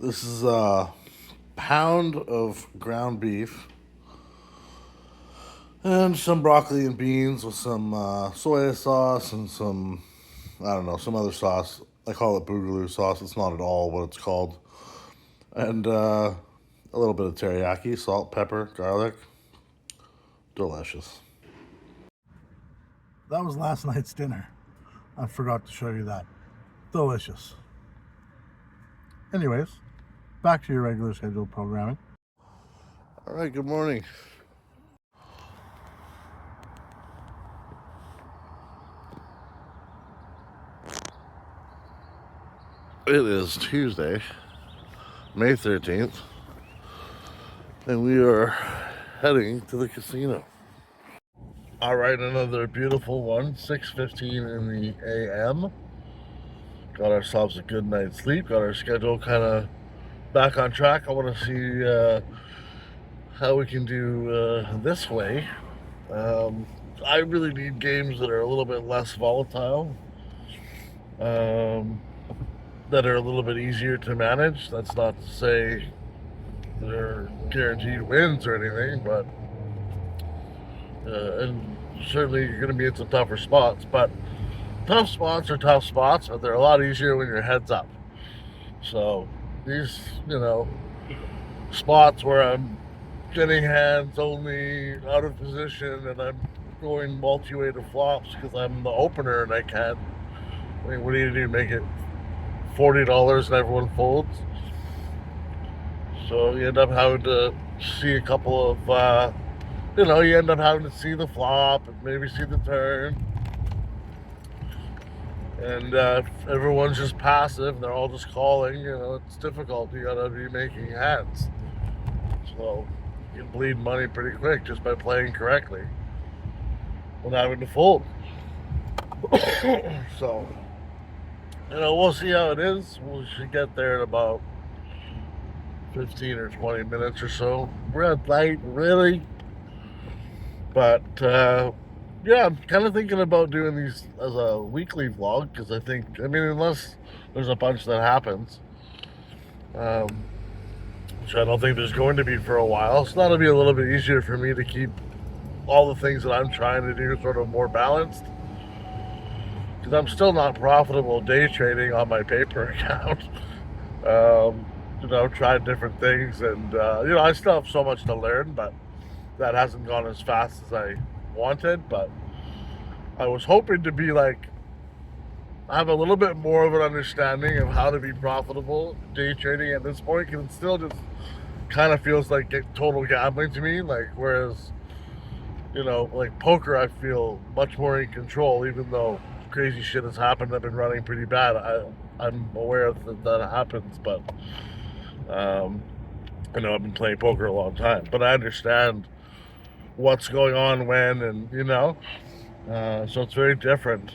This is a pound of ground beef and some broccoli and beans with some soy sauce and some, I don't know, some other sauce. I call it boogaloo sauce. It's not at all what it's called. And a little bit of teriyaki, salt, pepper, garlic. Delicious. That was last night's dinner. I forgot to show you that. Delicious. Anyways, back to your regular scheduled programming. All right, good morning. It is Tuesday, May 13th, and we are heading to the casino. All right, another beautiful one, 6:15 in the a.m. Got ourselves a good night's sleep, got our schedule kind of back on track. I want to see how we can do this way. I really need games that are a little bit less volatile, that are a little bit easier to manage. That's not to say they're guaranteed wins or anything, but and certainly you're going to be in some tougher spots. But tough spots are tough spots, but they're a lot easier when your head's up. So these, spots where I'm getting hands only out of position and I'm going multi-way to flops because I'm the opener and I can't. I mean, what do you do? Make it $40 and everyone folds? So you end up having to see a couple of, you end up having to see the flop and maybe see the turn. And if everyone's just passive, they're all just calling, it's difficult. You gotta be making hands. So you can bleed money pretty quick just by playing correctly without having to fold. So, we'll see how it is. We should get there in about 15 or 20 minutes or so. Red light, really. But, yeah, I'm kind of thinking about doing these as a weekly vlog because unless there's a bunch that happens, which I don't think there's going to be for a while, so that'll be a little bit easier for me to keep all the things that I'm trying to do sort of more balanced. Because I'm still not profitable day trading on my paper account. Tried different things, and I still have so much to learn, but that hasn't gone as fast as I wanted. But I was hoping to be have a little bit more of an understanding of how to be profitable day trading at this point, because it still just kind of feels like total gambling to me. Whereas poker, I feel much more in control, even though crazy shit has happened. I've been running pretty bad. I'm aware that happens, but I've been playing poker a long time, but I understand what's going on when, and so it's very different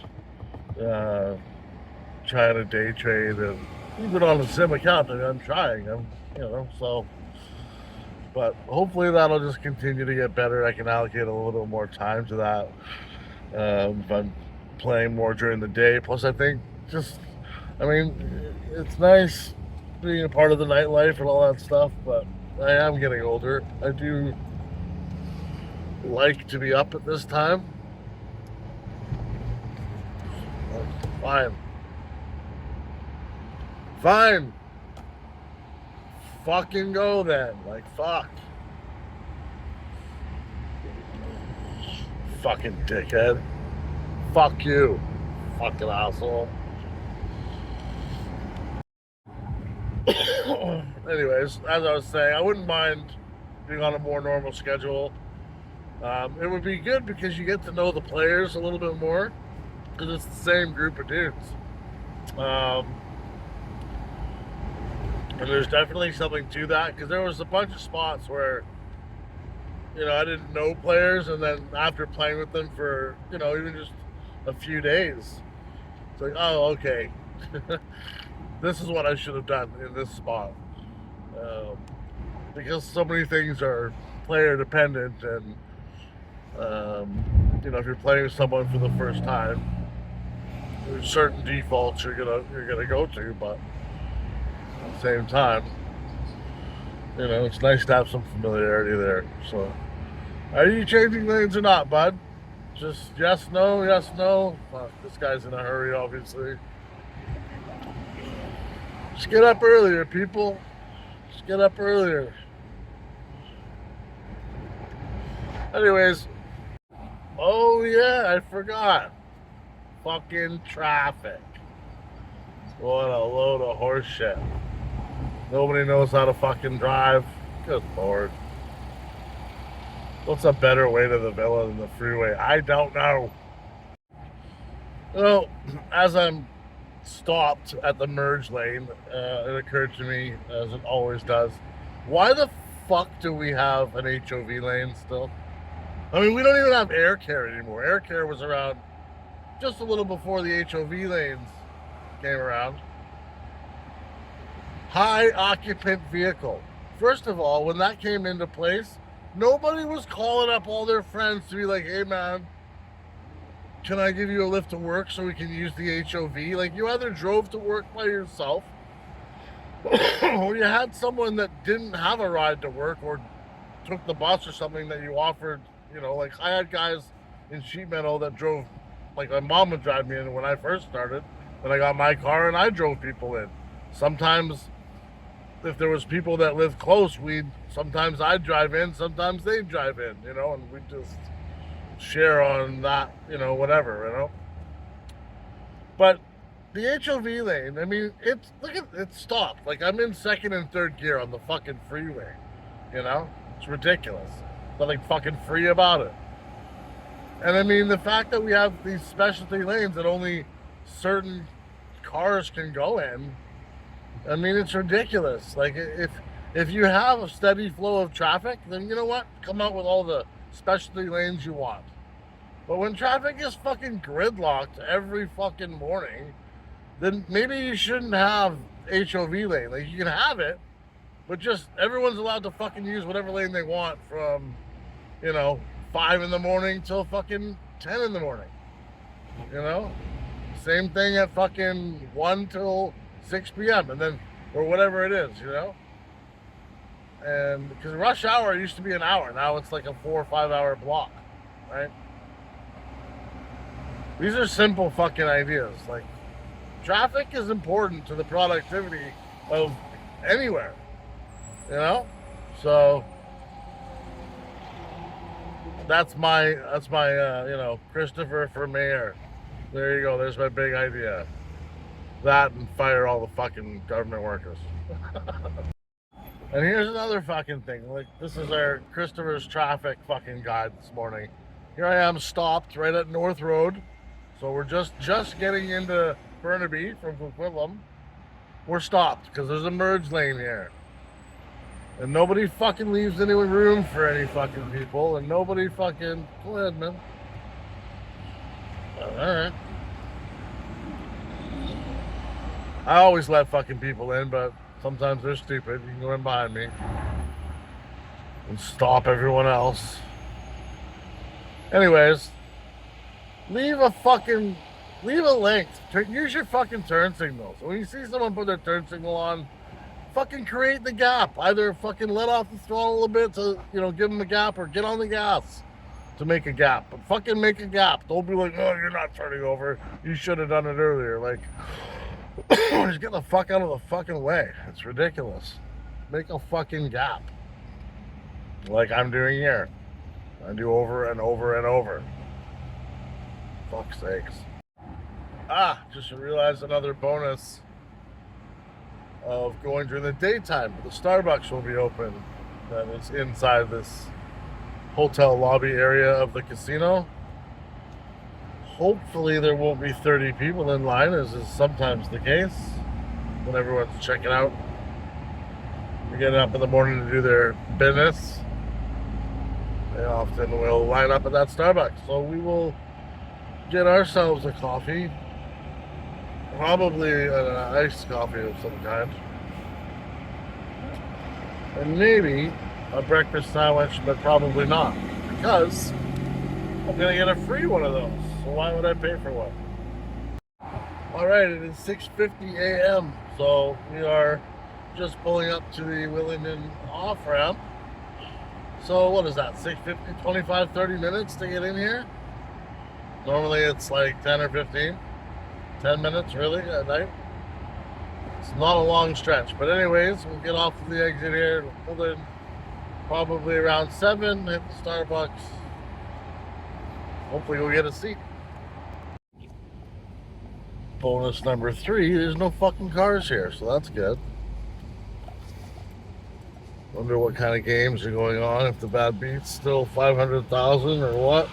trying to day trade, and even on a sim account. I'm trying. But hopefully that'll just continue to get better. I can allocate a little more time to that if I'm playing more during the day. Plus, I think it's nice being a part of the nightlife and all that stuff, but I am getting older. I do like to be up at this time. Fine. Fucking go then. Fuck. Fucking dickhead. Fuck you. Fucking asshole. Anyways, as I was saying, I wouldn't mind being on a more normal schedule. It would be good because you get to know the players a little bit more, because it's the same group of dudes. And there's definitely something to that, because there was a bunch of spots where I didn't know players, and then after playing with them for even just a few days, it's like, oh, okay. This is what I should have done in this spot. Because so many things are player dependent, and if you're playing with someone for the first time, there's certain defaults you're gonna go to, but At the same time, you know, it's nice to have some familiarity there. So, are you changing lanes or not, bud? Just yes, no, yes, no. Well, this guy's in a hurry, obviously. Just get up earlier, people. Just get up earlier. Anyways, oh yeah, I forgot. Fucking traffic. What a load of horse shit. Nobody knows how to fucking drive. Good lord. What's a better way to the villa than the freeway? I don't know. Well, as I'm stopped at the merge lane, it occurred to me, as it always does, why the fuck do we have an HOV lane still? I mean, we don't even have air care anymore. Air care was around just a little before the HOV lanes came around. High occupant vehicle. First of all, when that came into place, nobody was calling up all their friends to be like, hey man, can I give you a lift to work so we can use the HOV? Like, you either drove to work by yourself or you had someone that didn't have a ride to work or took the bus or something that you offered. You know, like I had guys in Sheet Meadow that drove, like my mom would drive me in when I first started. Then I got my car and I drove people in. Sometimes if there was people that lived close, sometimes I'd drive in, sometimes they'd drive in, you know, and we'd just share on that, you know, whatever, you know. But the HOV lane, I mean, it stopped. Like I'm in second and third gear on the fucking freeway, you know? It's ridiculous. Nothing fucking free about it. And I mean, the fact that we have these specialty lanes that only certain cars can go in, I mean, it's ridiculous. Like, if you have a steady flow of traffic, then you know what? Come out with all the specialty lanes you want. But when traffic is fucking gridlocked every fucking morning, then maybe you shouldn't have HOV lane. Like, you can have it, but just everyone's allowed to fucking use whatever lane they want from, you know, 5 in the morning till fucking 10 in the morning. You know? Same thing at fucking 1 till 6 p.m. and then, or whatever it is, you know? And because rush hour used to be an hour, now it's like a 4 or 5 hour block, right? These are simple fucking ideas. Like, traffic is important to the productivity of anywhere, you know? So that's my you know, Christopher for mayor. There you go. There's my big idea. That and fire all the fucking government workers. And here's another fucking thing. Like, this is our Christopher's traffic fucking guide this morning. Here I am stopped right at North Road. So we're just getting into Burnaby from Coquitlam. We're stopped because there's a merge lane here. And nobody fucking leaves any room for any fucking people. And nobody fucking... Go ahead, man. Alright. I always let fucking people in, but sometimes they're stupid. You can go in behind me. And stop everyone else. Anyways. Leave a length. Use your fucking turn signals. When you see someone put their turn signal on, fucking create the gap. Either fucking let off the throttle a little bit to, you know, give them a gap, or get on the gas to make a gap. But fucking make a gap. Don't be like, oh, you're not turning over. You should have done it earlier. Like, just get the fuck out of the fucking way. It's ridiculous. Make a fucking gap. Like I'm doing here. I do over and over and over. Fuck's sakes. Just realized another bonus of going during the daytime. The Starbucks will be open. That is inside this hotel lobby area of the casino. Hopefully there won't be 30 people in line, as is sometimes the case when everyone's checking out. They're getting up in the morning to do their business. They often will line up at that Starbucks. So we will get ourselves a coffee. Probably an iced coffee of some kind. And maybe a breakfast sandwich, but probably not. Because I'm going to get a free one of those. So why would I pay for one? Alright, it is 6:50 a.m. So we are just pulling up to the Willingdon off ramp. So what is that, 6:50, 25, 30 minutes to get in here? Normally it's like 10 or 15. 10 minutes really at night. It's not a long stretch. But anyways, we'll get off of the exit here. We'll pull in probably around 7, hit the Starbucks. Hopefully we'll get a seat. Bonus number 3, there's no fucking cars here, so that's good. Wonder what kind of games are going on, if the Bad Beat's still 500,000 or what.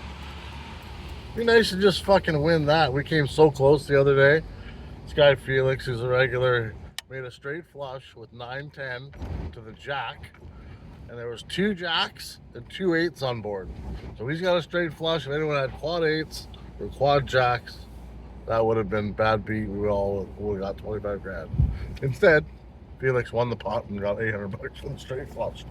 Be nice to just fucking win that. We came so close the other day. This guy Felix, who's a regular, made a straight flush with 9-10 to the jack. And there was 2 jacks and 2 8s on board. So he's got a straight flush. If anyone had quad 8s or quad jacks, that would have been Bad Beat. We all would have got 25 grand. Instead, Felix won the pot and got 800 bucks for the straight flush.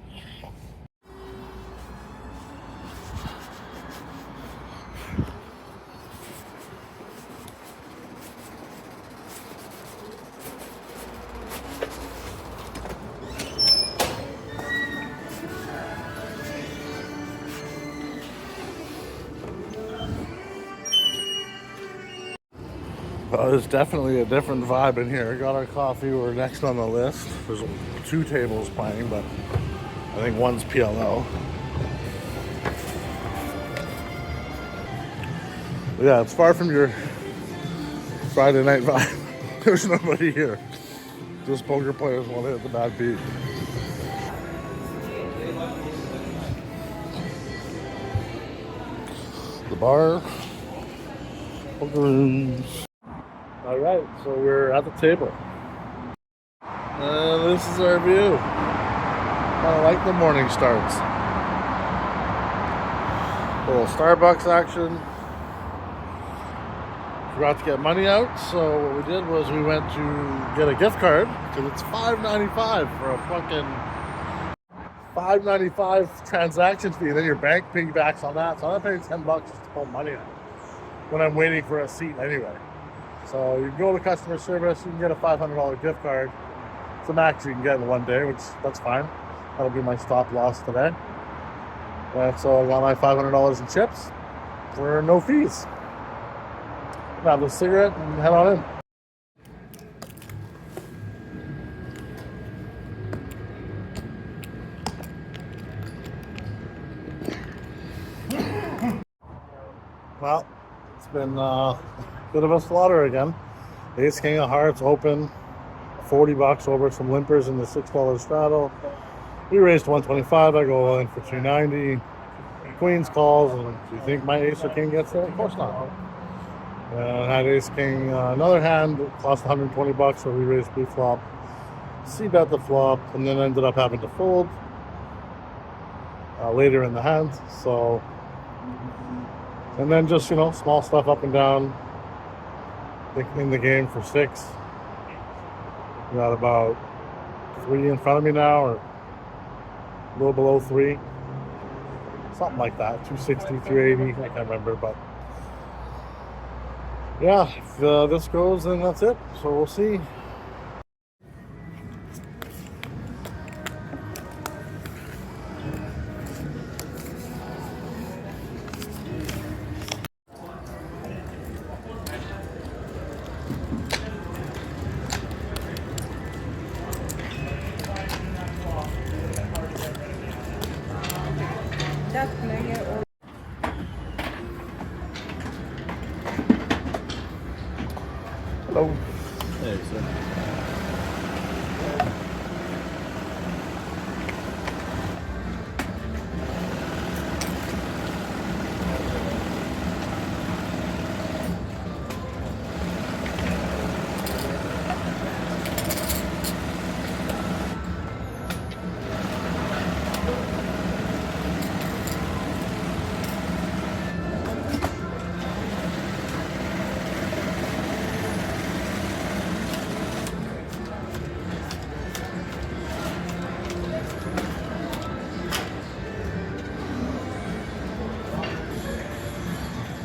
There's definitely a different vibe in here. Got our coffee. We're next on the list. There's 2 tables playing, but I think one's PLO. But yeah, it's far from your Friday night vibe. There's nobody here. Just poker players want to hit the Bad Beat. The bar. Poker rooms. All right, so we're at the table. And this is our view. Kind of like the morning starts. A little Starbucks action. Forgot to get money out, so what we did was we went to get a gift card because it's $5.95 for a fucking $5.95 transaction fee. And then your bank piggybacks on that, so I'm paying $10 just to pull money out when I'm waiting for a seat anyway. So you go to customer service, you can get a $500 gift card. It's the max you can get in one day, which that's fine. That'll be my stop loss today. And so I got my $500 in chips for no fees. Grab a cigarette and head on in. Well, it's been a bit of a slaughter again. Ace King of Hearts open, $40 over some limpers in the $6 straddle. We raised 125. I go in for 290. Queens calls, and do you think my Ace or King gets there? Of course not. Had Ace King another hand, cost 120 bucks, so we raised pre-flop. C-bet the flop, and then ended up having to fold later in the hand. So, and then just, you know, small stuff up and down in the game for 6. We got about 3 in front of me now, or a little below 3. Something like that, 260, 280, I can't remember, but yeah, if this goes, then that's it. So we'll see. Hello. Hey, sir.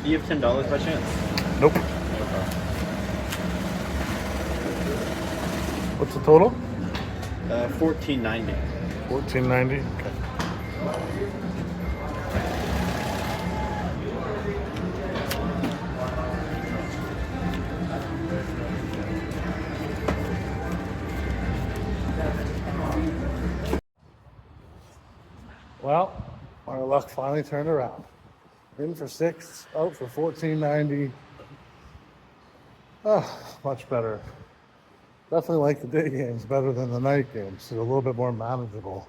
Do you have $10 by chance? Nope. Okay. What's the total? $14.90. $14.90. Okay. Well, our luck finally turned around. In for 6, out for $14.90. Oh, much better. Definitely like the day games better than the night games. They're a little bit more manageable.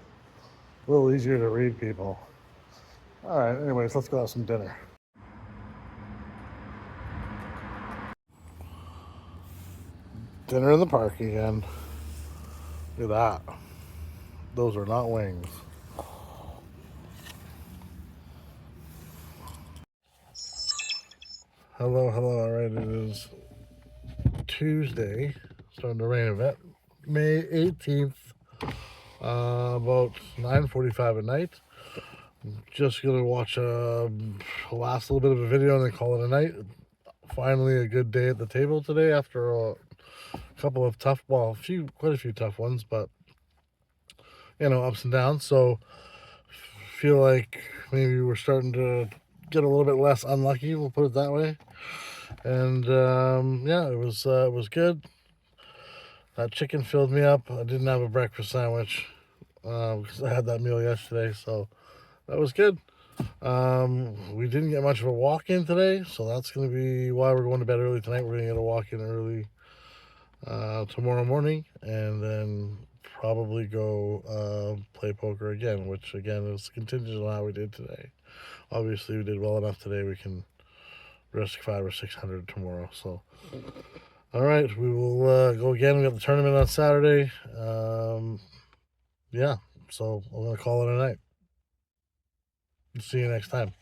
A little easier to read people. All right, anyways, let's go have some dinner. Dinner in the park again. Look at that. Those are not wings. Hello, hello. All right, it is Tuesday. Starting to rain a bit. May 18th. About 9:45 at night. Just gonna watch last little bit of a video and then call it a night. Finally, a good day at the table today after a couple of tough, well, quite a few tough ones, but ups and downs. So feel like maybe we're starting to get a little bit less unlucky. We'll put it that way. And yeah, it was good. That chicken filled me up. I didn't have a breakfast sandwich because I had that meal yesterday, so that was good. We didn't get much of a walk-in today, so that's going to be why we're going to bed early tonight. We're going to get a walk-in early tomorrow morning, and then probably go play poker again, which again is contingent on how we did today. Obviously, we did well enough today. We can risk 500 or 600 tomorrow. So, all right, we will go again. We have the tournament on Saturday. Yeah, so I'm gonna call it a night. See you next time.